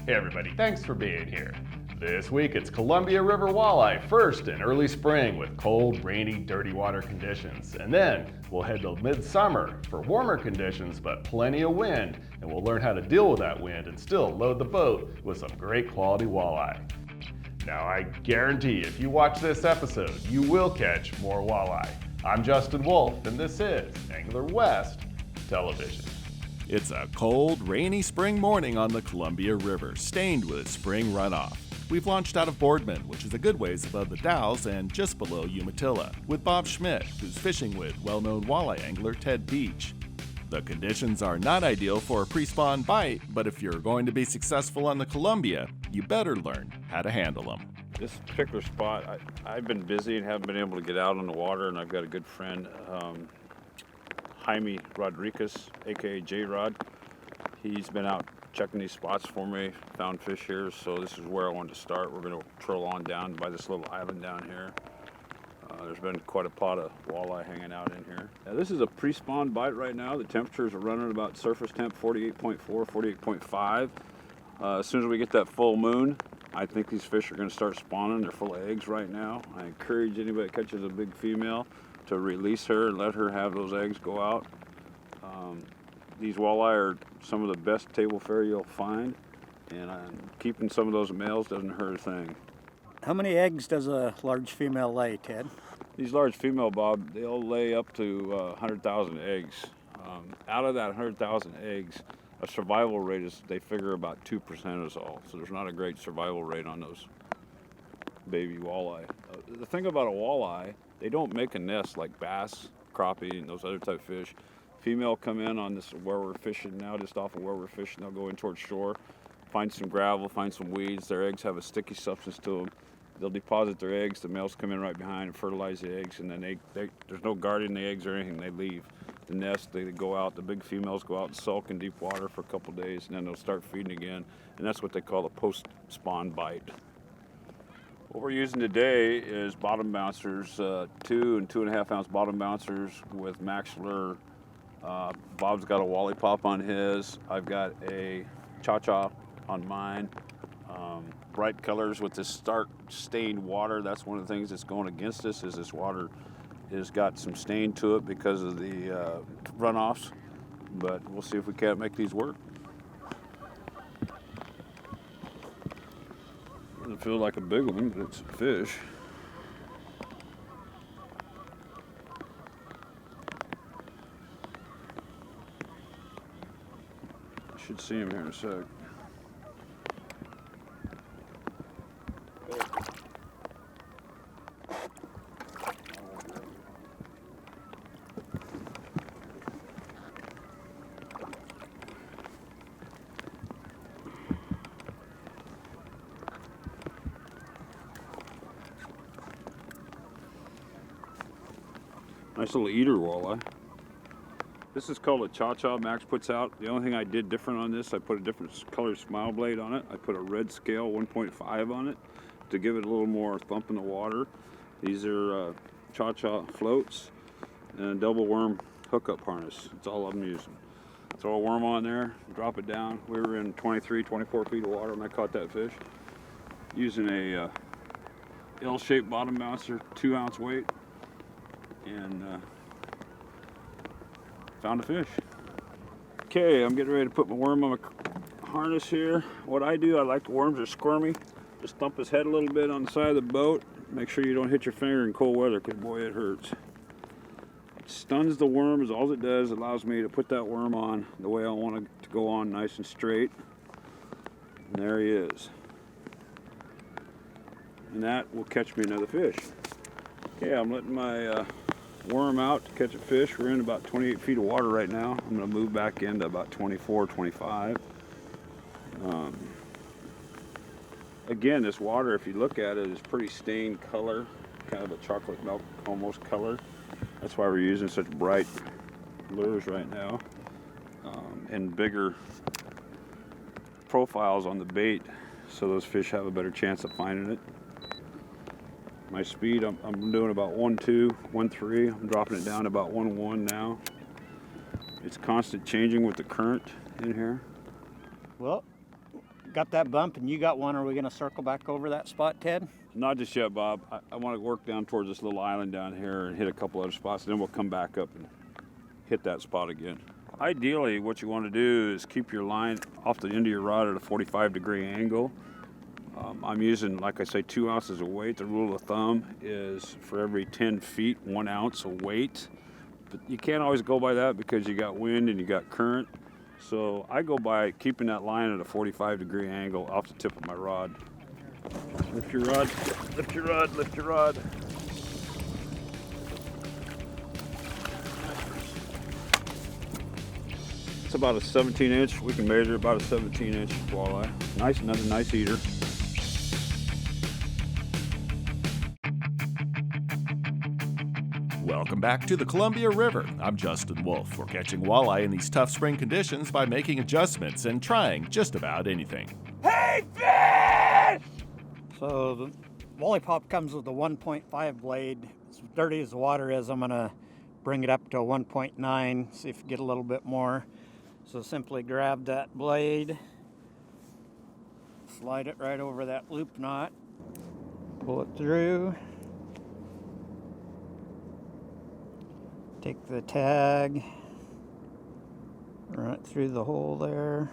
Hey everybody, thanks for being here. This week it's Columbia River walleye first in early spring with cold, rainy, dirty water conditions. And then we'll head to midsummer for warmer conditions but plenty of wind, and we'll learn how to deal with that wind and still load the boat with some great quality walleye. Now I guarantee if you watch this episode, you will catch more walleye. I'm Justin Wolf and this is Angler West Television. It's a cold, rainy spring morning on the Columbia River, stained with spring runoff. We've launched out of Boardman, which is a good ways above the Dalles and just below Umatilla, with Bob Schmidt, who's fishing with well-known walleye angler Ted Beach. The conditions are not ideal for a pre-spawn bite, but if you're going to be successful on the Columbia, you better learn how to handle them. This particular spot, I've been busy and haven't been able to get out on the water, and I've got a good friend, Jaime Rodriguez, aka J-Rod. He's been out checking these spots for me, found fish here, so this is where I wanted to start. We're going to troll on down by this little island down here. There's been quite a pot of walleye hanging out in here. Now, this is a pre-spawn bite right now. The temperatures are running about surface temp 48.4, 48.5. As soon as we get that full moon, I think these fish are going to start spawning. They're full of eggs right now. I encourage anybody that catches a big female to release her and let her have those eggs go out. These walleye are some of the best table fare you'll find, and keeping some of those males doesn't hurt a thing. How many eggs does a large female lay, Ted? These large female, Bob, they'll lay up to 100,000 eggs. Out of that 100,000 eggs, a survival rate is, they figure, about 2% is all. So there's not a great survival rate on those baby walleye. The thing about a walleye, they don't make a nest like bass, crappie, and those other type of fish. Female come in on this where we're fishing now, just off of where we're fishing. They'll go in towards shore, find some gravel, find some weeds. Their eggs have a sticky substance to them. They'll deposit their eggs. The males come in right behind and fertilize the eggs, and then there's no guarding the eggs or anything. They leave the nest. They go out. The big females go out and sulk in deep water for a couple days, and then they'll start feeding again. And that's what they call a post-spawn bite. What we're using today is bottom bouncers, 2 and 2.5 ounce bottom bouncers with maxillary. Bob's got a Wally Pop on his. I've got a Cha-Cha on mine. Bright colors with this stark stained water. That's one of the things that's going against us, is this water has got some stain to it because of the runoffs. But we'll see if we can't make these work. Doesn't feel like a big one, but it's a fish. Should see him here in a sec. Nice little eater walleye. This is called a Cha-Cha Max puts out. The only thing I did different on this, I put a different color smile blade on it. I put a red scale 1.5 on it to give it a little more thump in the water. These are Cha-Cha floats and a double worm hookup harness. That's all I'm using. Throw a worm on there, drop it down. We were in 23, 24 feet of water when I caught that fish. Using a L-shaped bottom bouncer, 2 ounce weight, and found a fish. Okay, I'm getting ready to put my worm on my harness here. What I do, I like the worms are squirmy. Just thump his head a little bit on the side of the boat. Make sure you don't hit your finger in cold weather, because boy, it hurts. It stuns the worm, is all it does. It allows me to put that worm on the way I want it to go on, nice and straight. And there he is. And that will catch me another fish. Okay, I'm letting my worm out to catch a fish. We're in about 28 feet of water right now. I'm going to move back into about 24, 25. Again, this water, if you look at it, is pretty stained color, kind of a chocolate milk almost color. That's why we're using such bright lures right now, and bigger profiles on the bait, so those fish have a better chance of finding it. My speed, I'm doing about 1.2, 1.3. I'm dropping it down to about 1.1 now. It's constant changing with the current in here. Well, got that bump and you got one. Are we going to circle back over that spot, Ted? Not just yet, Bob. I want to work down towards this little island down here and hit a couple other spots, and then we'll come back up and hit that spot again. Ideally, what you want to do is keep your line off the end of your rod at a 45-degree angle. I'm using, like I say, 2 ounces of weight. The rule of thumb is for every 10 feet, 1 ounce of weight. But you can't always go by that because you got wind and you got current. So I go by keeping that line at a 45-degree angle off the tip of my rod. Lift your rod, lift your rod, lift your rod. It's about a 17-inch. We can measure about a 17-inch walleye. Nice, another nice eater. Welcome back to the Columbia River. I'm Justin Wolf. We're catching walleye in these tough spring conditions by making adjustments and trying just about anything. Hey, fish! So the Walleye Pop comes with a 1.5 blade. As dirty as the water is, I'm gonna bring it up to a 1.9, see if we get a little bit more. So simply grab that blade, slide it right over that loop knot, pull it through, take the tag, run it through the hole there.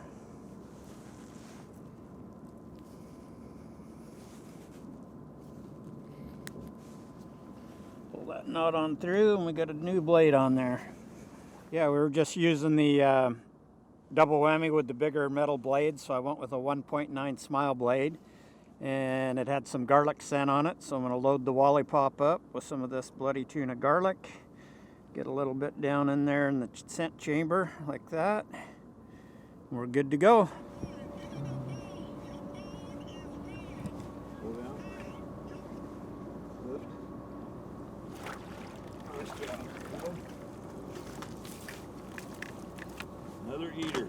Pull that knot on through and we got a new blade on there. Yeah, we were just using the double whammy with the bigger metal blade, so I went with a 1.9 smile blade, and it had some garlic scent on it, so I'm going to load the Walleye Pop up with some of this bloody tuna garlic. Get a little bit down in there in the scent chamber like that. We're good to go. Pull down. Lift. Nice job. Another eater.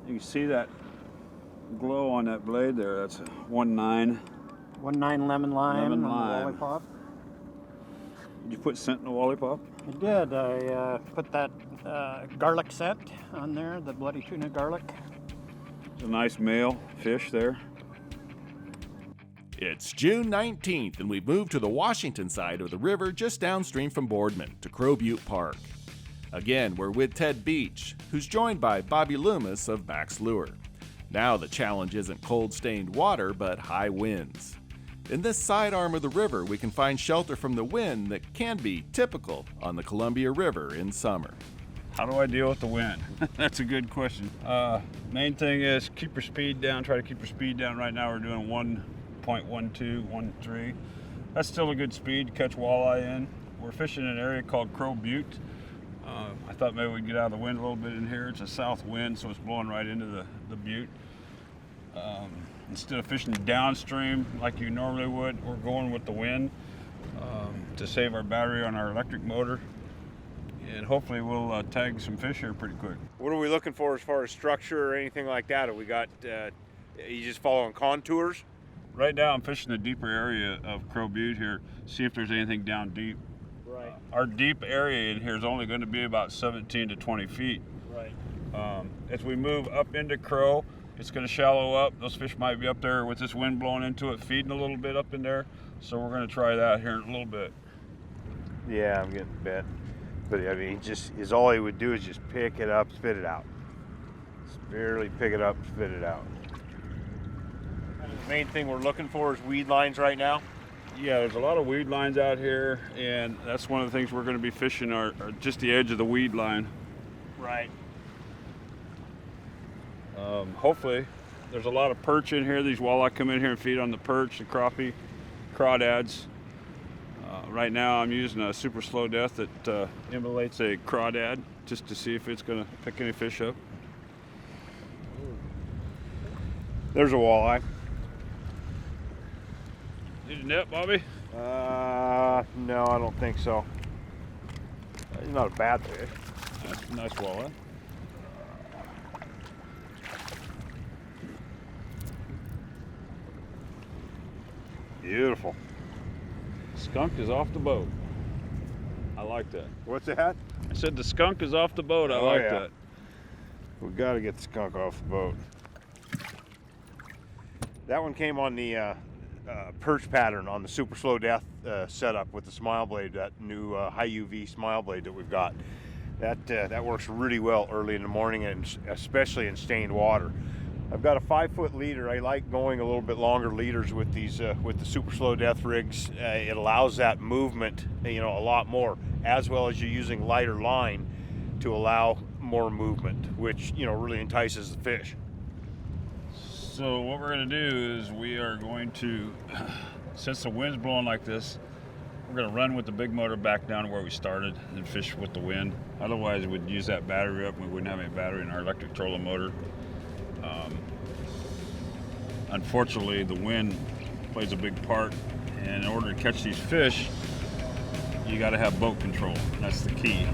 You can see that glow on that blade there. That's a 1.9. 1.9 lemon lime Lemon on lime. the Walleye Pop. Did you put scent in the Walleye Pop? I did. I put that garlic scent on there, the bloody tuna garlic. It's a nice male fish there. It's June 19th, and we've moved to the Washington side of the river just downstream from Boardman to Crow Butte Park. Again, we're with Ted Beach, who's joined by Bobby Loomis of Max Lure. Now the challenge isn't cold-stained water, but high winds. In this side arm of the river, we can find shelter from the wind that can be typical on the Columbia River in summer. How do I deal with the wind? That's a good question. Main thing is keep your speed down. Try to keep your speed down. Right now we're doing 1.12, 1.3. That's still a good speed to catch walleye in. We're fishing in an area called Crow Butte. I thought maybe we'd get out of the wind a little bit in here. It's a south wind, so it's blowing right into the butte. Instead of fishing downstream like you normally would, we're going with the wind to save our battery on our electric motor. And hopefully we'll tag some fish here pretty quick. What are we looking for as far as structure or anything like that? Have we got, you just following contours? Right now I'm fishing the deeper area of Crow Butte here, see if there's anything down deep. Right. Our deep area in here is only going to be about 17 to 20 feet. Right. As we move up into Crow, it's going to shallow up. Those fish might be up there with this wind blowing into it, feeding a little bit up in there. So we're going to try that here in a little bit. Yeah, I'm getting bit. But I mean, all he would do is just pick it up, spit it out. Just barely pick it up, spit it out. The main thing we're looking for is weed lines right now. Yeah, there's a lot of weed lines out here, and that's one of the things we're going to be fishing are just the edge of the weed line. Right. Hopefully, there's a lot of perch in here. These walleye come in here and feed on the perch, the crappie, crawdads. Right now I'm using a super slow death that emulates a crawdad just to see if it's going to pick any fish up. There's a walleye. Need a net, Bobby? No, I don't think so. He's not a bad fish. That's a nice walleye. Beautiful. Skunk is off the boat. I like that. What's that? I said the skunk is off the boat. I Oh, like yeah. that. We got to get the skunk off the boat. That one came on the perch pattern on the super slow death setup with the smile blade, that new high UV smile blade that we've got. That works really well early in the morning, and especially in stained water. I've got a 5-foot leader. I like going a little bit longer leaders with these with the super slow death rigs. It allows that movement, a lot more, as well as you're using lighter line to allow more movement, which really entices the fish. So what we're going to do is we are going to, since the wind's blowing like this, we're going to run with the big motor back down to where we started and fish with the wind. Otherwise, we'd use that battery up and we wouldn't have any battery in our electric trolling motor. Unfortunately, the wind plays a big part, and in order to catch these fish, you got to have boat control. That's the key.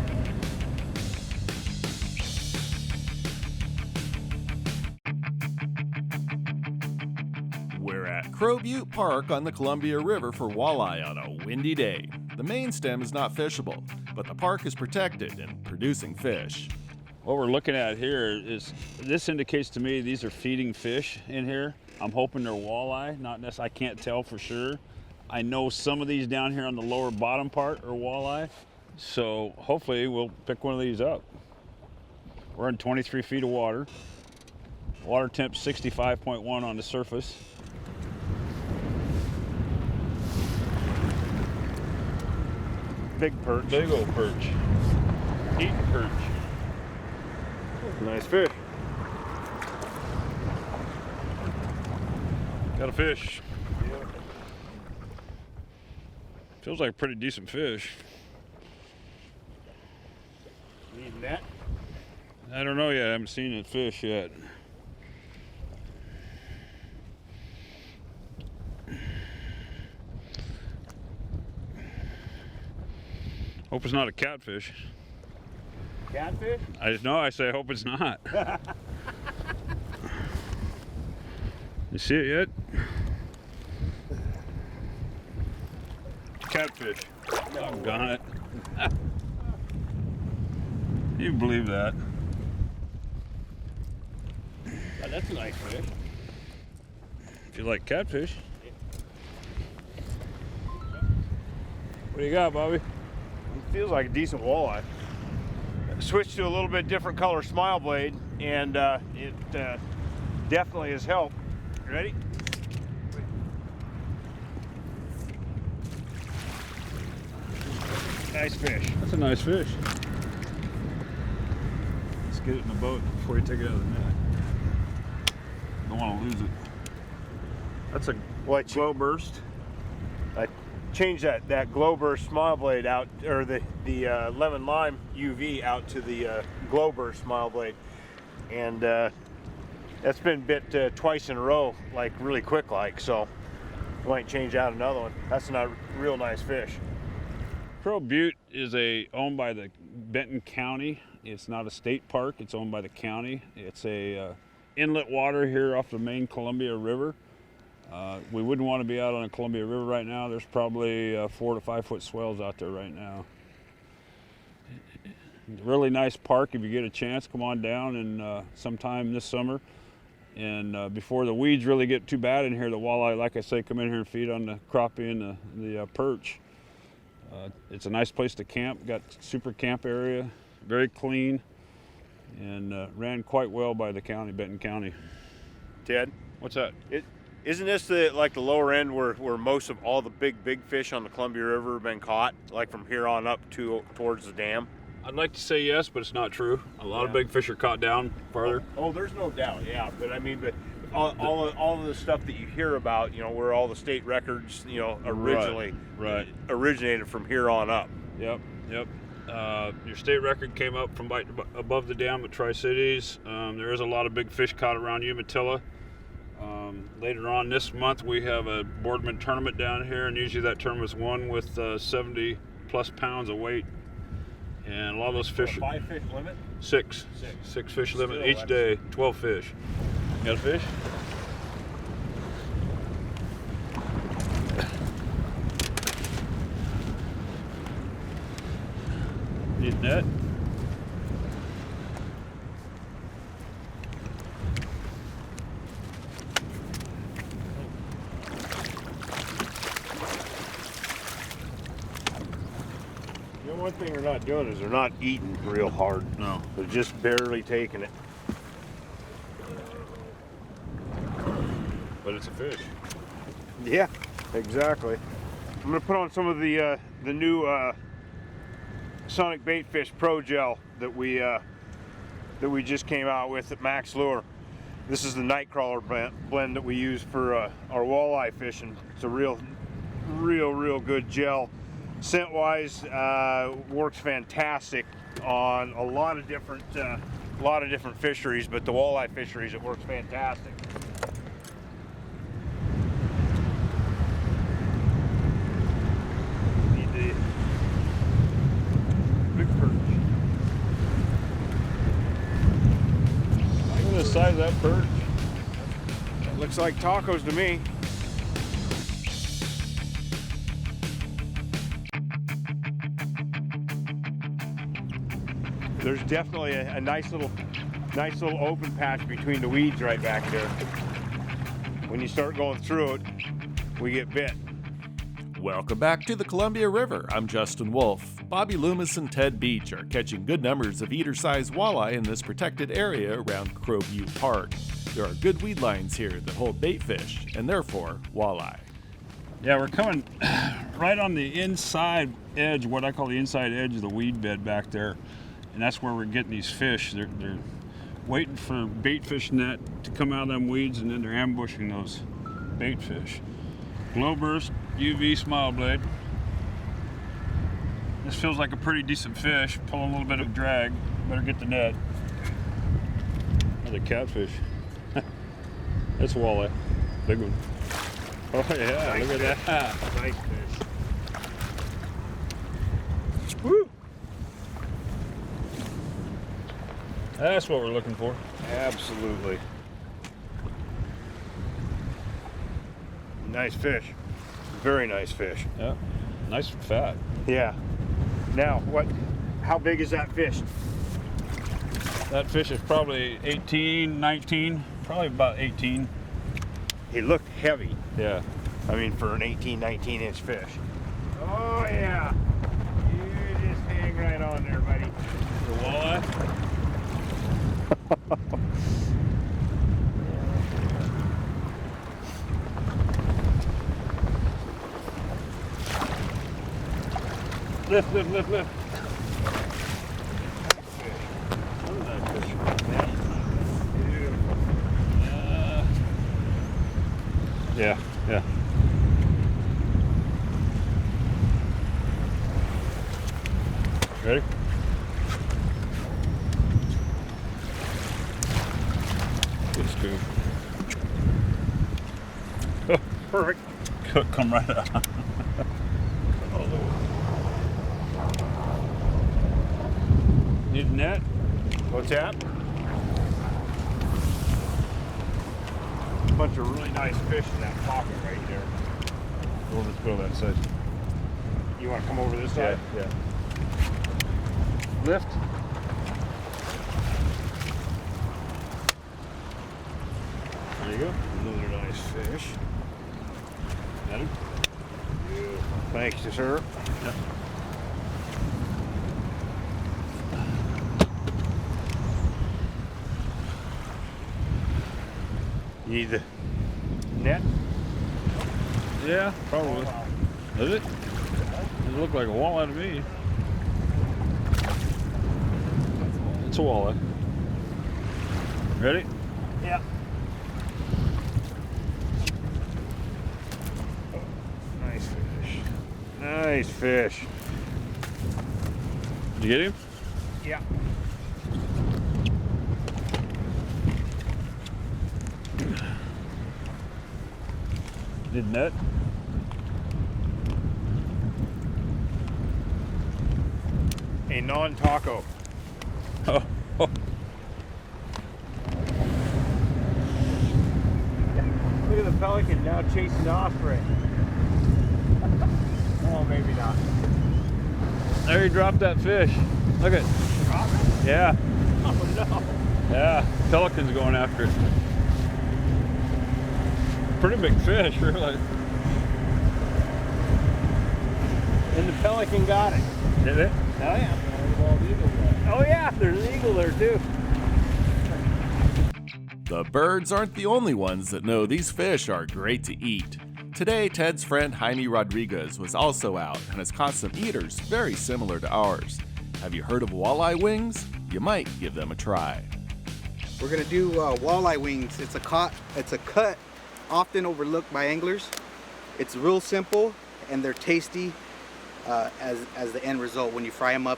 We're at Crow Butte Park on the Columbia River for walleye on a windy day. The main stem is not fishable, but the park is protected and producing fish. What we're looking at here is, this indicates to me these are feeding fish in here. I'm hoping they're walleye, not necessarily, I can't tell for sure. I know some of these down here on the lower bottom part are walleye, so hopefully we'll pick one of these up. We're in 23 feet of water. Water temp 65.1 on the surface. Big perch. Big old perch. Eating perch. Nice fish. Got a fish. Feels like a pretty decent fish. Need net? I don't know yet. I haven't seen it fish yet. Hope it's not a catfish. Catfish? I say I hope it's not. You see it yet? Catfish. Doggone it. You believe that? Oh, that's a nice fish. If you like catfish. What do you got, Bobby? It feels like a decent walleye. Switched to a little bit different color smile blade, and it definitely has helped. Ready? Nice fish. That's a nice fish. Let's get it in the boat before you take it out of the net. Don't want to lose it. That's a glow burst. I changed that glow burst smile blade out, or the lemon lime UV out to the glow burst smile blade, and that's been bit twice in a row, like really quick, so I might change out another one. That's a real nice fish. Crow Butte is owned by the Benton County. It's not a state park. It's owned by the county. It's a inlet water here off the main Columbia River. We wouldn't want to be out on the Columbia River right now. There's probably 4 to 5 foot swells out there right now. Really nice park. If you get a chance, come on down and sometime this summer. And before the weeds really get too bad in here, the walleye, like I say, come in here and feed on the crappie and the perch. It's a nice place to camp. Got super camp area, very clean, and ran quite well by the county, Benton County. Ted, What's that? Isn't this like the lower end where most of all the big fish on the Columbia River have been caught, like from here on up towards the dam? I'd like to say yes, but it's not true. A lot of big fish are caught down farther. Oh, there's no doubt, yeah. But I mean, all of the stuff that you hear about, where all the state records, originally originated from here on up. Yep. Your state record came up from above the dam at Tri-Cities. There is a lot of big fish caught around Umatilla. Later on this month, we have a Boardman tournament down here, and usually that tournament's won with 70 plus pounds of weight. And a lot of those fish. 5 fish limit? Six fish limit each day. 12 fish. You got a fish? Need net? one thing they're not doing is they're not eating real hard. No. They're just barely taking it. But it's a fish. Yeah, exactly. I'm gonna put on some of the new Sonic Baitfish Pro Gel that we just came out with at Max Lure. This is the Nightcrawler blend that we use for our walleye fishing. It's a real good gel. Scent wise, works fantastic on a lot of different fisheries, but the walleye fisheries it works fantastic. Need the big perch. Look at the size of that perch. That looks like tacos to me. There's definitely a nice little open patch between the weeds right back there. When you start going through it, we get bit. Welcome back to the Columbia River. I'm Justin Wolf. Bobby Loomis and Ted Beach are catching good numbers of eater-sized walleye in this protected area around Crow Butte Park. There are good weed lines here that hold bait fish, and therefore walleye. Yeah, we're coming right on the inside edge, what I call the inside edge of the weed bed back there. And that's where we're getting these fish. They're waiting for bait fish net to come out of them weeds, and then they're ambushing those bait fish. Glow burst, UV smile blade. This feels like a pretty decent fish. Pulling a little bit of drag. Better get the net. Another catfish. That's a walleye. Big one. Oh yeah, Nice look at fish. that. Nice fish. Woo! That's what we're looking for. Absolutely. Nice fish. Very nice fish. Yeah, nice and fat. Yeah. Now, how big is that fish? That fish is probably 18, 19, probably about 18. He looked heavy. Yeah. I mean, for an 18, 19-inch fish. Oh, yeah. You just hang right on there, buddy. The walleye? Lift. Look at that fish. Yeah. Ready? Good scoop. Oh, perfect. Come right out. Need a net? What's that? A bunch of really nice fish in that pocket right there. We'll just go that side. You want to come over this side? Yeah. Lift. There you go. Another nice fish. Got him? Thanks, sir. Yep. You need the net? Yeah, probably. Oh, wow. Does it? Doesn't look like a walleye to me. It's a walleye. Ready? Yeah. Nice fish. Nice fish. Did you get him? Yeah. Did net? A non-taco. Oh. Look at the pelican now chasing the osprey. Oh, maybe not. There he dropped that fish. Look at it. Drop it? Yeah. Oh, no. Yeah. Pelican's going after it. Pretty big fish, really. And the pelican got it. Did it? Oh yeah. Oh yeah, there's an eagle there too. The birds aren't the only ones that know these fish are great to eat. Today, Ted's friend Jaime Rodriguez was also out and has caught some eaters very similar to ours. Have you heard of walleye wings? You might give them a try. We're gonna do walleye wings. It's a cut often overlooked by anglers. It's real simple and they're tasty as the end result when you fry them up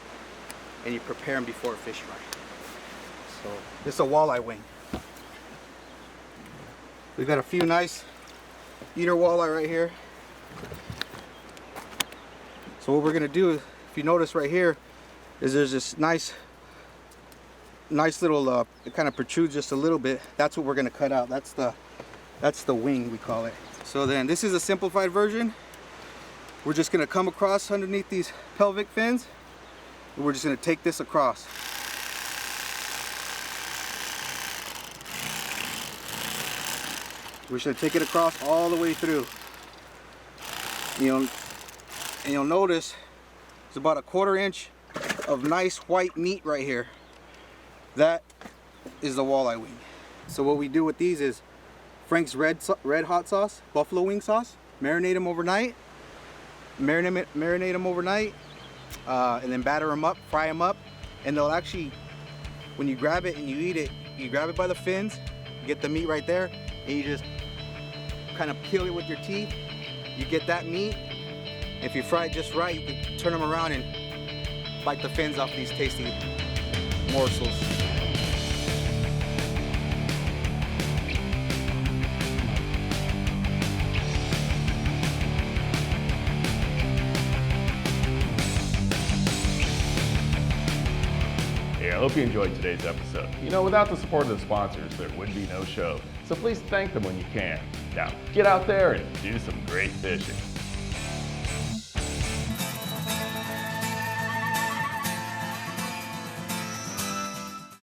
and you prepare them before a fish fry. So this is a walleye wing. We've got a few nice eater walleye right here. So what we're gonna do, if you notice right here, is there's this nice little it kind of protrudes just a little bit. That's what we're gonna cut out. That's the wing, we call it. So then this is a simplified version. We're just gonna come across underneath these pelvic fins and we're just gonna take this across. We're just gonna take it across all the way through. And you'll notice it's about a 1/4 inch of nice white meat right here. That is the walleye wing. So what we do with these is Frank's red hot sauce, buffalo wing sauce, marinate them overnight, and then batter them up, fry them up, and they'll actually, when you grab it and you eat it, you grab it by the fins, you get the meat right there, and you just kind of peel it with your teeth. You get that meat. If you fry it just right, you can turn them around and bite the fins off these tasty morsels. Hey, I hope you enjoyed today's episode. You know, without the support of the sponsors, there would be no show. So please thank them when you can. Now, get out there and do some great fishing.